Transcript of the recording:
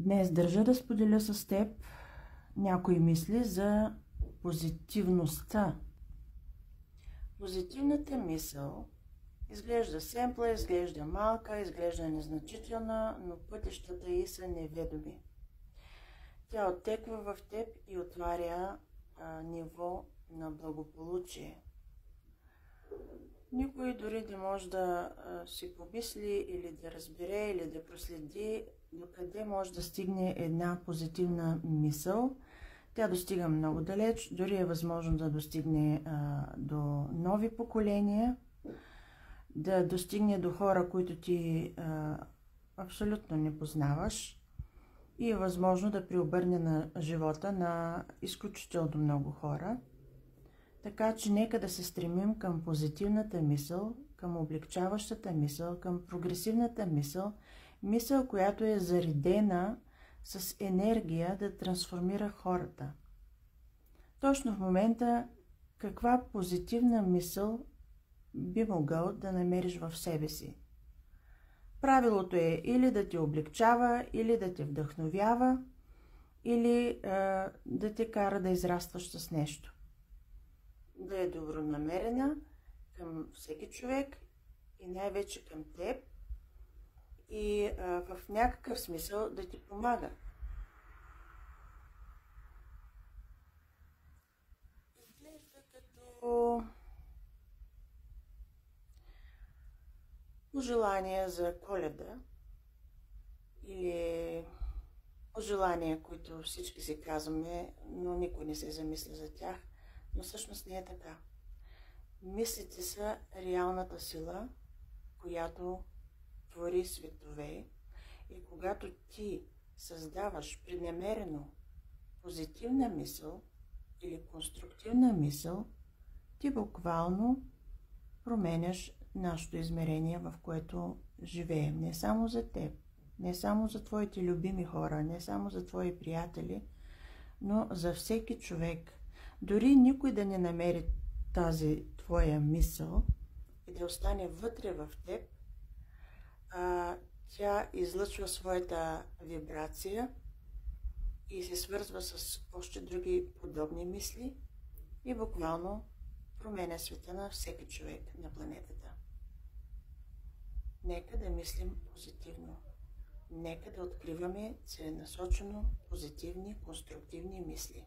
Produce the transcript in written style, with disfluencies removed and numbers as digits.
Днес държа да споделя с теб някои мисли за позитивността. Позитивната мисъл изглежда семпла, изглежда малка, изглежда незначителна, но пътищата ѝ са неведоми. Тя оттеква в теб и отваря ниво на благополучие. Никой дори не може да си помисли или да разбере, или да проследи докъде може да стигне една позитивна мисъл. Тя достига много далеч, дори е възможно да достигне до нови поколения, да достигне до хора, които ти абсолютно не познаваш, и е възможно да преобърне на живота на изключително много хора. Така че нека да се стремим към позитивната мисъл, към облегчаващата мисъл, към прогресивната мисъл, мисъл, която е заредена с енергия да трансформира хората. Точно в момента каква позитивна мисъл би могъл да намериш в себе си? Правилото е или да те облегчава, или да те вдъхновява, или да те кара да израстваш с нещо. Да е добронамерена към всеки човек и най-вече към теб и в някакъв смисъл да ти помага. Изглежда като пожелания за Коледа или пожелания, които всички си казваме, но никой не се замисля за тях. Но всъщност не е така. Мислите са реалната сила, която твори светове, и когато ти създаваш преднамерено позитивна мисъл или конструктивна мисъл, ти буквално променяш нашето измерение, в което живеем. Не само за теб, не само за твоите любими хора, не само за твои приятели, но за всеки човек. Дори никой да не намери тази твоя мисъл и да остане вътре в теб, тя излъчва своята вибрация и се свързва с още други подобни мисли и буквално променя света на всеки човек на планетата. Нека да мислим позитивно. Нека да откриваме целенасочено позитивни, конструктивни мисли.